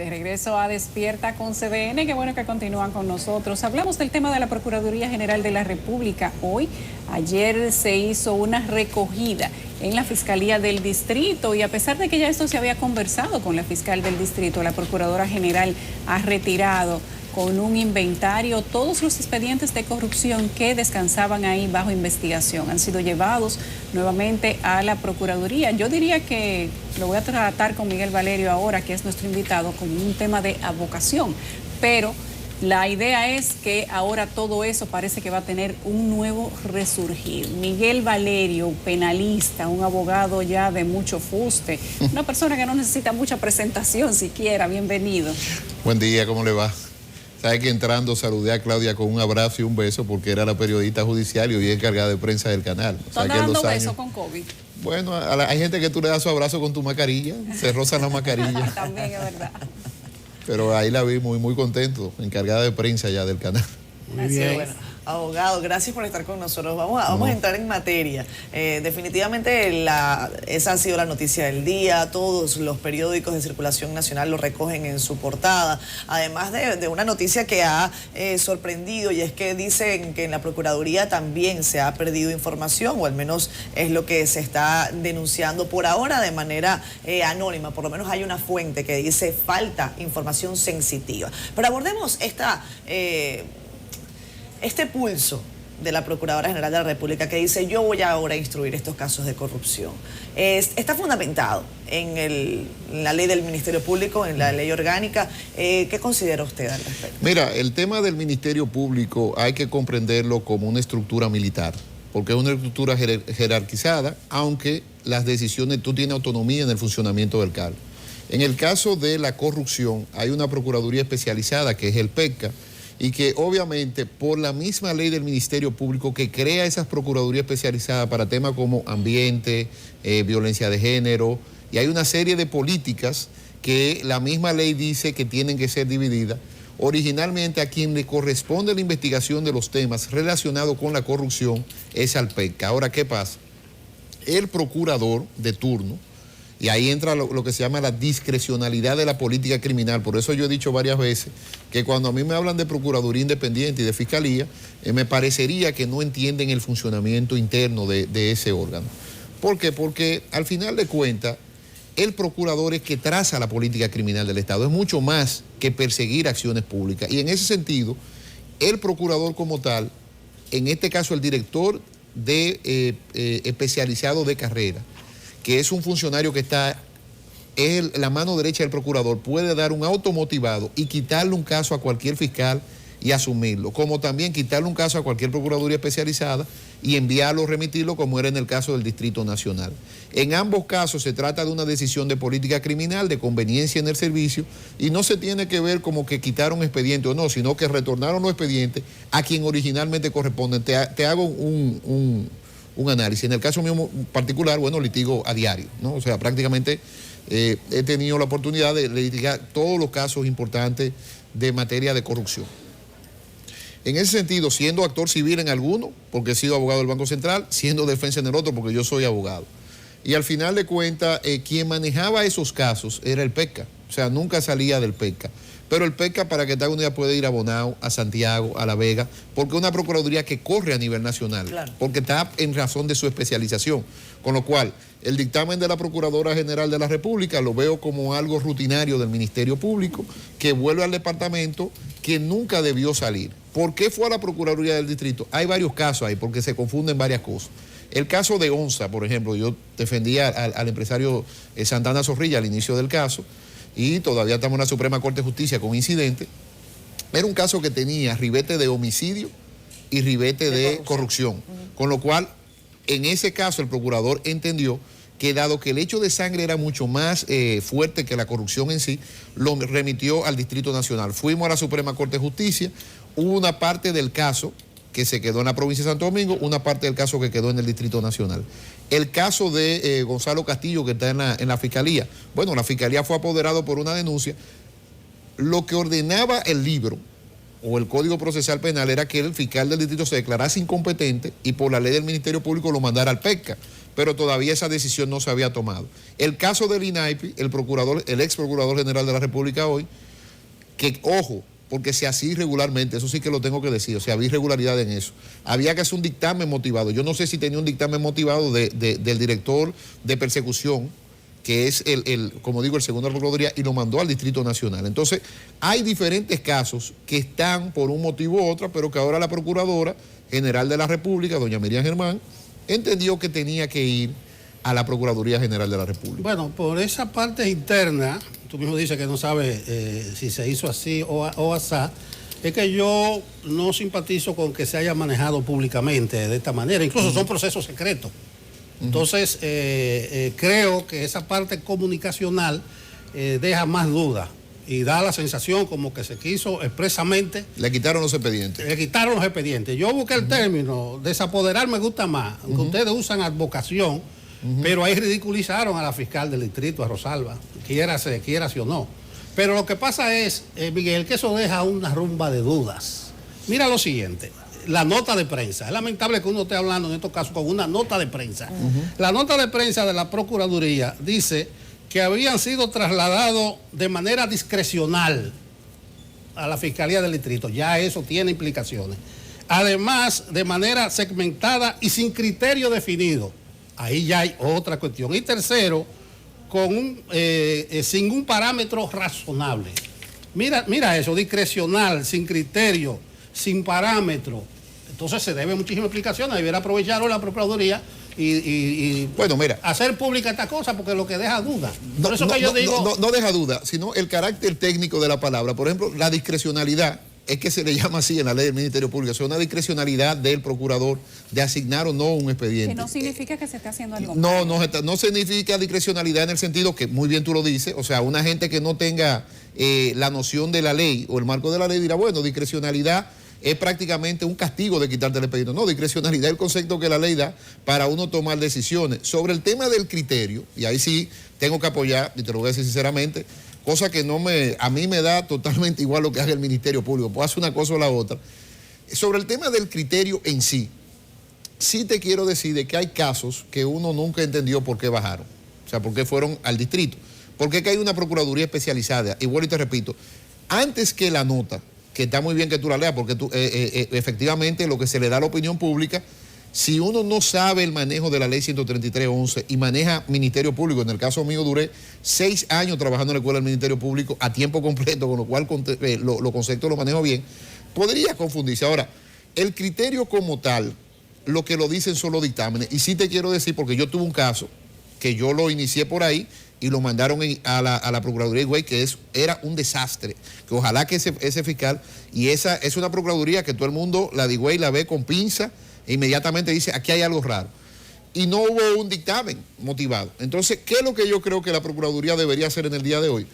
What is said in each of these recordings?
De regreso a Despierta con CDN, qué bueno que continúan con nosotros. Hablamos del tema de la Procuraduría General de la República. Ayer se hizo una recogida en la Fiscalía del Distrito y a pesar de que ya esto se había conversado con la fiscal del Distrito, la Procuradora General ha retirado con un inventario todos los expedientes de corrupción que descansaban ahí bajo investigación. Han sido llevados nuevamente a la Procuraduría. Yo diría que lo voy a tratar con Miguel Valerio ahora, que es nuestro invitado, con un tema de avocación, pero la idea es que ahora todo eso parece que va a tener un nuevo resurgir. Miguel Valerio, penalista, un abogado ya de mucho fuste, una persona que no necesita mucha presentación siquiera. Bienvenido. Buen día, ¿cómo le va? Sabe que entrando saludé a Claudia con un abrazo y un beso porque era la periodista judicial y hoy encargada de prensa del canal. ¿Tú andas dando besos con COVID? Bueno, hay gente que tú le das su abrazo con tu mascarilla, se rozan la mascarilla. También es verdad. Pero ahí la vi muy contento, encargada de prensa ya del canal. Muy bien. Bueno, abogado, gracias por estar con nosotros. Vamos a entrar en materia. Definitivamente esa ha sido la noticia del día. Todos los periódicos de circulación nacional lo recogen en su portada. Además de una noticia que ha sorprendido, y es que dicen que en la Procuraduría también se ha perdido información, o al menos es lo que se está denunciando por ahora de manera anónima. Por lo menos hay una fuente que dice falta información sensitiva. Pero abordemos este pulso de la Procuradora General de la República que dice: yo voy ahora a instruir estos casos de corrupción. Está fundamentado en la ley del Ministerio Público, en la ley orgánica. ¿Qué considera usted al respecto? Mira, el tema del Ministerio Público hay que comprenderlo como una estructura militar, porque es una estructura jerarquizada, aunque las decisiones, tú tienes autonomía en el funcionamiento del cargo. En el caso de la corrupción, hay una Procuraduría especializada que es el PECCA, y que obviamente por la misma ley del Ministerio Público que crea esas procuradurías especializadas para temas como ambiente, violencia de género, y hay una serie de políticas que la misma ley dice que tienen que ser divididas. Originalmente a quien le corresponde la investigación de los temas relacionados con la corrupción es al PECCA. Ahora, ¿qué pasa? El procurador de turno, y ahí entra lo que se llama la discrecionalidad de la política criminal. Por eso yo he dicho varias veces que cuando a mí me hablan de Procuraduría Independiente y de Fiscalía, me parecería que no entienden el funcionamiento interno de ese órgano. ¿Por qué? Porque al final de cuentas, el procurador es que traza la política criminal del Estado. Es mucho más que perseguir acciones públicas. Y en ese sentido, el procurador como tal, en este caso el director especializado de carrera, que es un funcionario que es la mano derecha del procurador, puede dar un auto motivado y quitarle un caso a cualquier fiscal y asumirlo, como también quitarle un caso a cualquier procuraduría especializada y enviarlo, remitirlo, como era en el caso del Distrito Nacional. En ambos casos se trata de una decisión de política criminal, de conveniencia en el servicio, y no se tiene que ver como que quitaron expediente o no, sino que retornaron los expedientes a quien originalmente corresponden. Te hago un análisis. En el caso mío particular, bueno, litigo a diario, ¿no? O sea, prácticamente he tenido la oportunidad de litigar todos los casos importantes de materia de corrupción. En ese sentido, siendo actor civil en alguno, porque he sido abogado del Banco Central, siendo defensa en el otro, porque yo soy abogado. Y al final de cuentas, quien manejaba esos casos era el PECCA, o sea, nunca salía del PECCA. Pero el PECCA, para que te haga una idea, puede ir a Bonao, a Santiago, a La Vega, porque es una procuraduría que corre a nivel nacional, claro, porque está en razón de su especialización. Con lo cual, el dictamen de la Procuradora General de la República lo veo como algo rutinario del Ministerio Público, que vuelve al departamento, que nunca debió salir. ¿Por qué fue a la Procuraduría del Distrito? Hay varios casos ahí, porque se confunden varias cosas. El caso de Onza, por ejemplo, yo defendía al empresario Santana Zorrilla al inicio del caso, y todavía estamos en la Suprema Corte de Justicia con incidente. Era un caso que tenía ribete de homicidio y ribete de corrupción. Con lo cual, en ese caso, el procurador entendió que dado que el hecho de sangre era mucho más fuerte que la corrupción en sí, lo remitió al Distrito Nacional. Fuimos a la Suprema Corte de Justicia, hubo una parte del caso que se quedó en la provincia de Santo Domingo, una parte del caso que quedó en el Distrito Nacional. El caso de Gonzalo Castillo, que está en la Fiscalía. Bueno, la Fiscalía fue apoderado por una denuncia. Lo que ordenaba el libro o el Código Procesal Penal era que el fiscal del distrito se declarase incompetente y por la ley del Ministerio Público lo mandara al PECCA, pero todavía esa decisión no se había tomado. El caso del INAIPI, el ex procurador general de la República hoy, que ojo, porque se hacía irregularmente, eso sí que lo tengo que decir, o sea, había irregularidad en eso. Había que hacer un dictamen motivado. Yo no sé si tenía un dictamen motivado del director de persecución, que es como digo, el segundo de la Procuraduría, y lo mandó al Distrito Nacional. Entonces, hay diferentes casos que están por un motivo u otro, pero que ahora la Procuradora General de la República, doña Miriam Germán, entendió que tenía que ir a la Procuraduría General de la República. Bueno, por esa parte interna, tú mismo dices que no sabes si se hizo así o asá, es que yo no simpatizo con que se haya manejado públicamente de esta manera, incluso son procesos secretos. Entonces, creo que esa parte comunicacional deja más dudas y da la sensación como que se quiso expresamente... Le quitaron los expedientes. Le quitaron los expedientes. Yo busqué el término, desapoderar me gusta más, aunque ustedes usan advocación, pero ahí ridiculizaron a la fiscal del distrito, a Rosalba, quiera sí o no. Pero lo que pasa es, Miguel, que eso deja una rumba de dudas. Mira lo siguiente, la nota de prensa. Es lamentable que uno esté hablando en estos casos con una nota de prensa. La nota de prensa de la Procuraduría dice que habían sido trasladados de manera discrecional a la Fiscalía del Distrito. Ya eso tiene implicaciones. Además, de manera segmentada y sin criterio definido. Ahí ya hay otra cuestión. Y tercero, sin un parámetro razonable. Mira eso, discrecional, sin criterio, sin parámetro. Entonces se debe muchísimas explicaciones. Debiera aprovechar la Procuraduría y bueno, mira, hacer pública esta cosa, porque lo que deja duda. Por eso que yo digo... No deja duda, sino el carácter técnico de la palabra. Por ejemplo, la discrecionalidad, es que se le llama así en la ley del Ministerio Público, es una discrecionalidad del procurador de asignar o no un expediente. Que no significa que se esté haciendo algo mal. No significa discrecionalidad en el sentido que, muy bien tú lo dices, o sea, una gente que no tenga la noción de la ley o el marco de la ley dirá, bueno, discrecionalidad es prácticamente un castigo de quitarte el expediente. No, discrecionalidad es el concepto que la ley da para uno tomar decisiones. Sobre el tema del criterio, y ahí sí tengo que apoyar, y te lo voy a decir sinceramente, cosa que a mí me da totalmente igual lo que haga el Ministerio Público, puedo hacer una cosa o la otra. Sobre el tema del criterio en sí, sí te quiero decir de que hay casos que uno nunca entendió por qué bajaron, o sea, por qué fueron al distrito, porque es que hay una procuraduría especializada, y bueno, y te repito, antes que la nota, que está muy bien que tú la leas, porque efectivamente lo que se le da a la opinión pública, si uno no sabe el manejo de la ley 133.11 y maneja Ministerio Público, en el caso mío duré 6 años trabajando en la escuela del Ministerio Público a tiempo completo, con lo cual los conceptos los manejo bien, podría confundirse. Ahora, el criterio como tal, lo que lo dicen son los dictámenes, y sí te quiero decir, porque yo tuve un caso que yo lo inicié por ahí y lo mandaron a la Procuraduría de Higüey, que era un desastre, que ojalá que ese fiscal, y esa es una Procuraduría que todo el mundo, la de Higüey, la ve con pinza, e inmediatamente dice, aquí hay algo raro. Y no hubo un dictamen motivado. Entonces, ¿qué es lo que yo creo que la Procuraduría debería hacer en el día de hoy?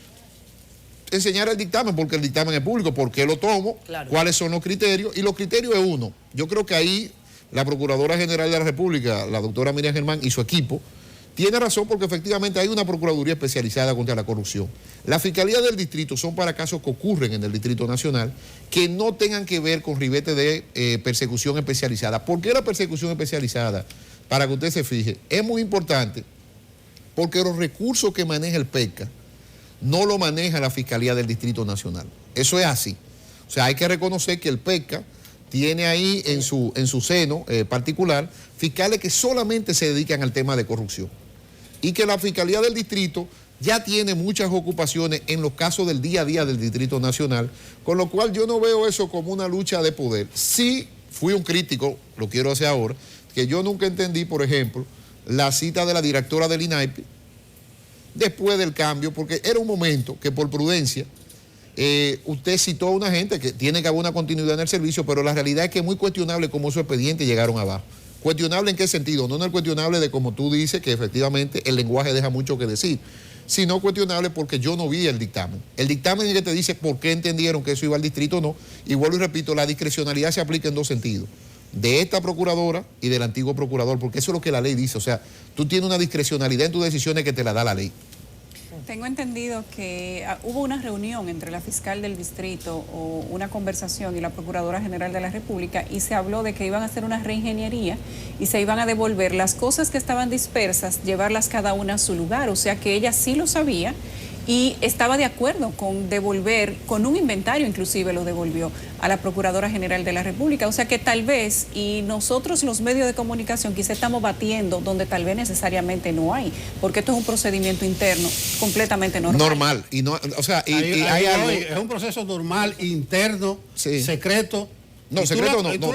Enseñar el dictamen, porque el dictamen es público, por qué lo tomo, claro, cuáles son los criterios, y los criterios es uno. Yo creo que ahí la Procuradora General de la República, la doctora Miriam Germán y su equipo, tiene razón, porque efectivamente hay una Procuraduría especializada contra la corrupción. La Fiscalía del Distrito son para casos que ocurren en el Distrito Nacional que no tengan que ver con ribete de persecución especializada. ¿Por qué la persecución especializada? Para que usted se fije, es muy importante porque los recursos que maneja el PECCA no lo maneja la Fiscalía del Distrito Nacional. Eso es así. O sea, hay que reconocer que el PECCA tiene ahí en su seno particular fiscales que solamente se dedican al tema de corrupción. Y que la Fiscalía del Distrito ya tiene muchas ocupaciones en los casos del día a día del Distrito Nacional, con lo cual yo no veo eso como una lucha de poder. Sí fui un crítico, lo quiero hacer ahora, que yo nunca entendí, por ejemplo, la cita de la directora del INAIPI después del cambio, porque era un momento que por prudencia usted citó a una gente que tiene que haber una continuidad en el servicio, pero la realidad es que es muy cuestionable cómo esos expedientes llegaron abajo. ¿Cuestionable en qué sentido? No es cuestionable de como tú dices, que efectivamente el lenguaje deja mucho que decir, sino cuestionable porque yo no vi el dictamen. El dictamen es que te dice por qué entendieron que eso iba al distrito o no, y vuelvo y repito, la discrecionalidad se aplica en dos sentidos, de esta procuradora y del antiguo procurador, porque eso es lo que la ley dice, o sea, tú tienes una discrecionalidad en tus decisiones que te la da la ley. Tengo entendido que hubo una reunión entre la fiscal del distrito o una conversación y la Procuradora General de la República y se habló de que iban a hacer una reingeniería y se iban a devolver las cosas que estaban dispersas, llevarlas cada una a su lugar. O sea que ella sí lo sabía y estaba de acuerdo con devolver, con un inventario inclusive lo devolvió a la Procuradora General de la República. O sea que tal vez, y nosotros los medios de comunicación quizá estamos batiendo donde tal vez necesariamente no hay, porque esto es un procedimiento interno completamente normal. Normal. Y no, o sea, hay algo... Es un proceso normal, interno, Sí. Secreto. No, secreto no. Y tú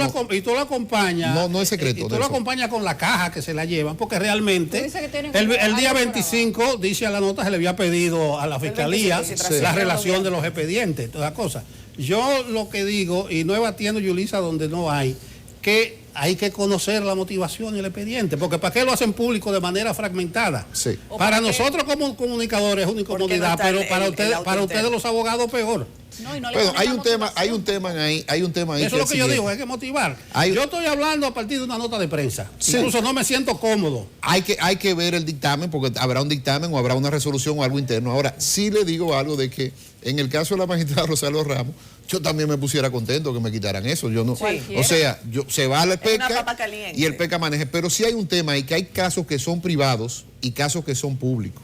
lo acompañas. No es secreto, Y tú Nelson. lo acompañas con la caja que se la llevan, porque realmente Tú dices que tienen el algo día por 25, dice a la nota, se le había pedido a la fiscalía 25, sí, la sí. relación de los expedientes, todas las cosas. Yo lo que digo, y no es batiendo, Yulisa, donde no hay, que hay que conocer la motivación y el expediente, porque ¿para qué lo hacen público de manera fragmentada? Sí. Para nosotros como comunicadores es una incomodidad, está pero el para auto ustedes interno. los abogados peor. No, y no le Bueno, ponen hay la un tema motivación. ahí, hay un tema ahí. Eso es lo que yo siguiente. digo, hay que motivar. Hay- Yo estoy hablando a partir de una nota de prensa. Sí. Incluso no me siento cómodo. Hay que ver el dictamen, porque habrá un dictamen o habrá una resolución o algo interno. Ahora, sí le digo algo de que en el caso de la magistrada Rosario Ramos, yo también me pusiera contento que me quitaran eso. Yo no, Cualquiera. o sea, se va al Es una PECA papa caliente. y el PECA maneje. Pero sí hay un tema ahí, que hay casos que son privados y casos que son públicos.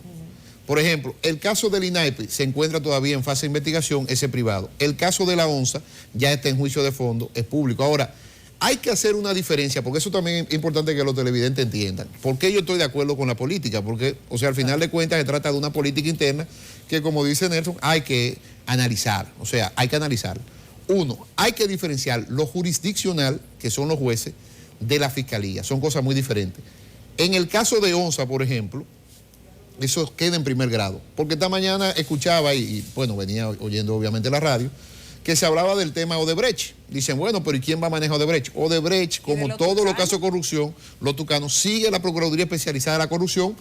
Por ejemplo, el caso del INAEPI se encuentra todavía en fase de investigación, ese privado. El caso de la ONSA ya está en juicio de fondo, es público. Ahora, hay que hacer una diferencia, porque eso también es importante que los televidentes entiendan. ¿Por qué yo estoy de acuerdo con la política? Porque, o sea, al final de cuentas se trata de una política interna que, como dice Nelson, hay que analizar. O sea, hay que analizar. Uno, hay que diferenciar lo jurisdiccional, que son los jueces, de la fiscalía. Son cosas muy diferentes. En el caso de ONSA, por ejemplo, eso queda en primer grado. Porque esta mañana escuchaba, bueno, venía oyendo obviamente la radio, que se hablaba del tema Odebrecht. Dicen, bueno, pero ¿y quién va a manejar Odebrecht? Odebrecht, como todos los casos de corrupción, los tucanos, sigue la Procuraduría Especializada de la Corrupción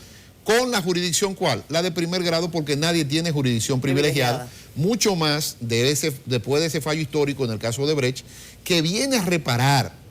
con la jurisdicción, ¿cuál? La de primer grado, porque nadie tiene jurisdicción privilegiada. Mucho más después de ese fallo histórico en el caso de Odebrecht, que viene a reparar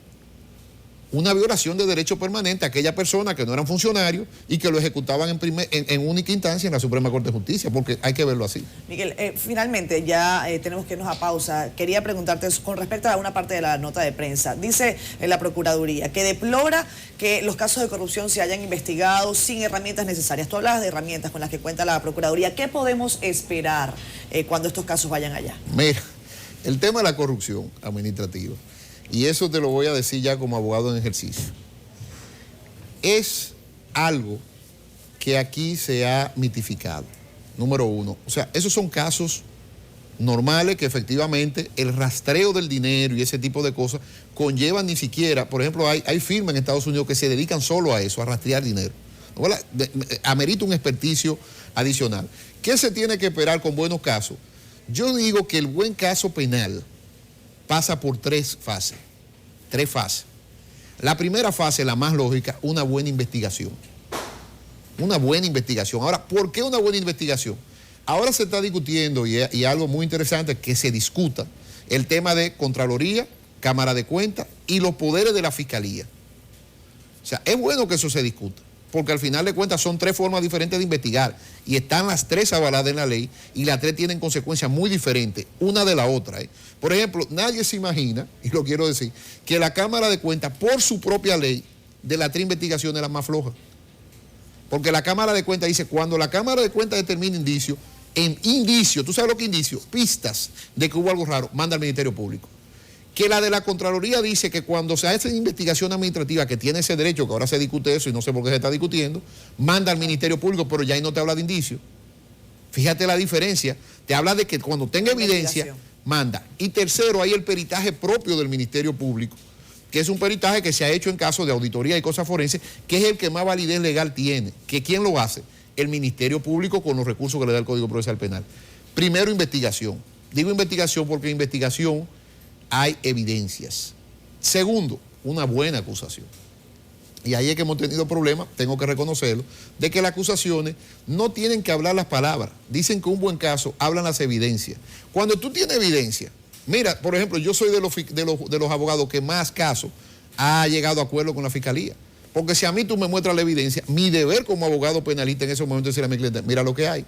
una violación de derecho permanente a aquella persona que no eran funcionarios y que lo ejecutaban en única instancia en la Suprema Corte de Justicia, porque hay que verlo así. Miguel, finalmente ya tenemos que irnos a pausa. Quería preguntarte con respecto a una parte de la nota de prensa. Dice la Procuraduría que deplora que los casos de corrupción se hayan investigado sin herramientas necesarias. Tú hablabas de herramientas con las que cuenta la Procuraduría. ¿Qué podemos esperar cuando estos casos vayan allá? Mira, el tema de la corrupción administrativa, y eso te lo voy a decir ya como abogado en ejercicio, es algo que aquí se ha mitificado. Número uno, o sea, esos son casos normales que efectivamente el rastreo del dinero y ese tipo de cosas conllevan ni siquiera, por ejemplo, hay firmas en Estados Unidos que se dedican solo a eso, a rastrear dinero. ¿Verdad? Amerita un experticio adicional. ¿Qué se tiene que esperar con buenos casos? Yo digo que el buen caso penal pasa por tres fases. La primera fase, la más lógica, una buena investigación. Una buena investigación. Ahora, ¿por qué una buena investigación? Ahora se está discutiendo, y algo muy interesante, que se discuta el tema de Contraloría, Cámara de Cuentas y los poderes de la Fiscalía. O sea, es bueno que eso se discuta, porque al final de cuentas son tres formas diferentes de investigar y están las tres avaladas en la ley y las tres tienen consecuencias muy diferentes una de la otra. Por ejemplo, nadie se imagina, y lo quiero decir, que la Cámara de Cuentas, por su propia ley, de las tres investigaciones la más floja. Porque la Cámara de Cuentas dice, cuando la Cámara de Cuentas determina indicios, ¿tú sabes lo que indicio? Pistas de que hubo algo raro, manda al Ministerio Público. Que la de la Contraloría dice que cuando se hace investigación administrativa, que tiene ese derecho, que ahora se discute eso y no sé por qué se está discutiendo, manda al Ministerio Público, pero ya ahí no te habla de indicios. Fíjate la diferencia, te habla de que cuando tenga evidencia, manda. Y tercero, hay el peritaje propio del Ministerio Público, que es un peritaje que se ha hecho en casos de auditoría y cosas forenses, que es el que más validez legal tiene. ¿Que quién lo hace? El Ministerio Público con los recursos que le da el Código Procesal Penal. Primero, investigación. Digo investigación porque en investigación hay evidencias. Segundo, una buena acusación. Y ahí es que hemos tenido problemas, tengo que reconocerlo, de que las acusaciones no tienen que hablar las palabras. Dicen que un buen caso hablan las evidencias. Cuando tú tienes evidencia, mira, por ejemplo, yo soy de los abogados que más casos ha llegado a acuerdo con la Fiscalía. Porque si a mí tú me muestras la evidencia, mi deber como abogado penalista en ese momento es decirle a mi cliente, mira lo que hay.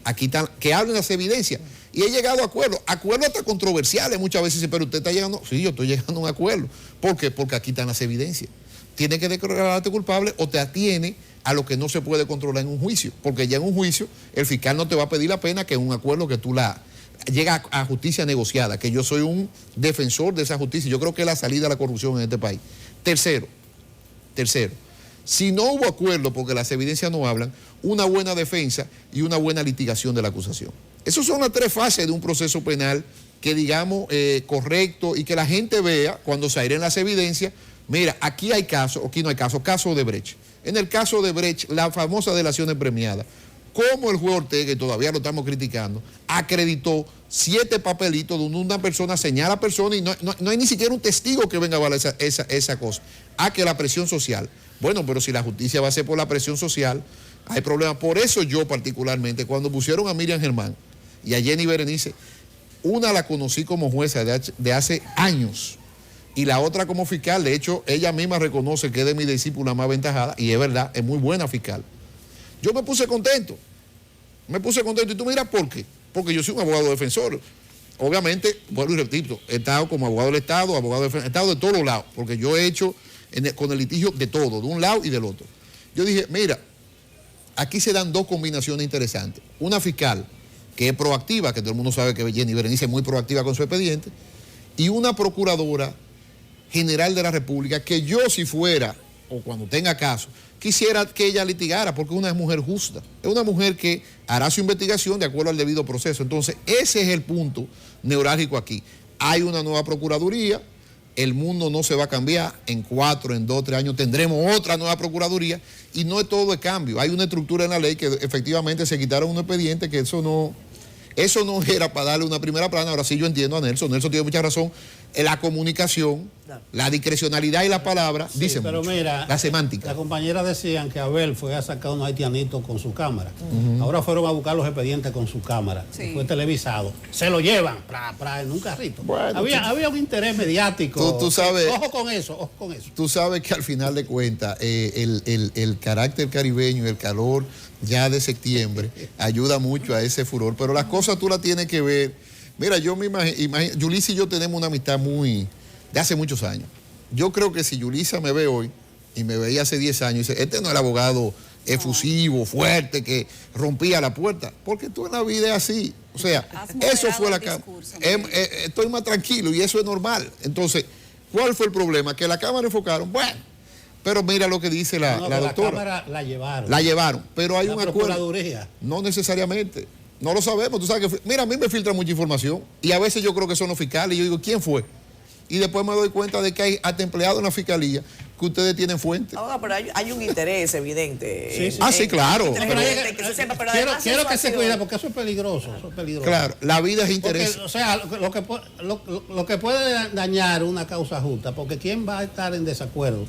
Aquí están, que hablen las evidencias. Y he llegado a acuerdos hasta controversiales muchas veces, pero usted está llegando, sí, yo estoy llegando a un acuerdo. ¿Por qué? Porque aquí están las evidencias. Tiene que declararte culpable o te atiene a lo que no se puede controlar en un juicio, porque ya en un juicio el fiscal no te va a pedir la pena que en un acuerdo que tú llega a justicia negociada, que yo soy un defensor de esa justicia. Yo creo que es la salida a la corrupción en este país. Tercero, si no hubo acuerdo porque las evidencias no hablan, una buena defensa y una buena litigación de la acusación. Esas son las 3 fases de un proceso penal que digamos correcto y que la gente vea cuando se airen las evidencias. Mira, aquí hay caso, aquí no hay caso, caso de Brecht. En el caso de Brecht, la famosa delación premiada, como el juez Ortega, y todavía lo estamos criticando, acreditó 7 papelitos donde una persona señala a persona y no hay ni siquiera un testigo que venga a valer esa cosa. Que la presión social. Bueno, pero si la justicia va a ser por la presión social, hay problemas. Por eso yo particularmente, cuando pusieron a Miriam Germán y a Jenny Berenice, una la conocí como jueza de hace años y la otra como fiscal. De hecho, ella misma reconoce que es de mi discípula más aventajada y es verdad, es muy buena fiscal. Yo me puse contento y tú miras por qué. Porque yo soy un abogado defensor. Obviamente, vuelvo y repito, he estado como abogado del Estado, abogado del Estado de todos los lados, porque yo he hecho con el litigio de todo, de un lado y del otro. Yo dije, mira, aquí se dan 2 combinaciones interesantes. Una fiscal que es proactiva, que todo el mundo sabe que Jenny Berenice es muy proactiva con su expediente, y una procuradora general de la República que yo, si fuera, o cuando tenga caso, quisiera que ella litigara, porque es una mujer justa, es una mujer que hará su investigación de acuerdo al debido proceso. Entonces, ese es el punto neurálgico aquí. Hay una nueva procuraduría, el mundo no se va a cambiar, en 4, en 2, 3 años tendremos otra nueva procuraduría, y no es todo de cambio. Hay una estructura en la ley que efectivamente se quitaron un expediente, que eso no era para darle una primera plana. Ahora sí yo entiendo a Nelson tiene mucha razón. La comunicación, la discrecionalidad y la palabra dicen pero mucho. Mira, la semántica. Las compañeras decían que Abel fue a sacar unos haitianitos con su cámara. Ahora fueron a buscar los expedientes con su cámara. Sí. Fue televisado. Se lo llevan en un carrito. Bueno, había un interés mediático. Tú sabes, ojo con eso. Tú sabes que al final de cuentas el carácter caribeño y el calor ya de septiembre ayuda mucho a ese furor. Pero las cosas tú las tienes que ver. Mira, yo me imagino, Yulisa y yo tenemos una amistad de hace muchos años. Yo creo que si Yulisa me ve hoy y me veía hace 10 años, dice, este no es el abogado efusivo, fuerte, que rompía la puerta, porque tú en la vida es así. O sea, eso fue la cámara. Estoy más tranquilo y eso es normal. Entonces, ¿cuál fue el problema? Que la cámara enfocaron, bueno, pero mira lo que dice la doctora. La cámara la llevaron. La llevaron, pero hay un acuerdo. No necesariamente. No lo sabemos, tú sabes que, mira, a mí me filtra mucha información y a veces yo creo que son los fiscales y yo digo, ¿quién fue? Y después me doy cuenta de que hay hasta empleados en la fiscalía que ustedes tienen fuente. Ahora, pero hay un interés evidente. Sí, claro. Quiero que se cuide porque eso es peligroso. Claro, la vida es interés. Porque, o sea, lo que puede dañar una causa justa, porque ¿quién va a estar en desacuerdo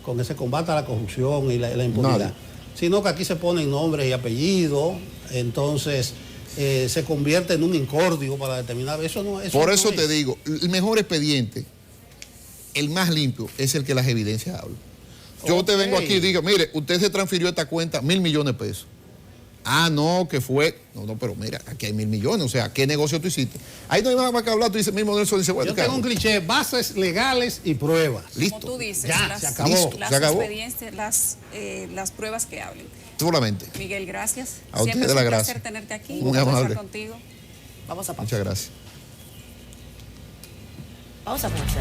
con ese combate a la corrupción y la impunidad? Nadie. Sino que aquí se ponen nombres y apellidos, entonces se convierte en un incordio para determinar eso. Por eso te digo, el mejor expediente, el más limpio, es el que las evidencias hablan. Yo te vengo aquí y digo, mire, usted se transfirió esta cuenta 1.000 millones de pesos. No, que fue. No, pero mira, aquí hay 1.000 millones. O sea, ¿qué negocio tú hiciste? Ahí no hay nada más que hablar. Tú dices, mismo Nelson dice, bueno, yo tengo un cliché: bases legales y pruebas. Listo. Como tú dices, ya, se acabó. Las experiencias, las pruebas que hablen. Solamente. Miguel, gracias. A Siempre usted es la un gracia. placer tenerte aquí. Muy amable. Contigo. Vamos a pausa. Muchas gracias. Vamos a pausa.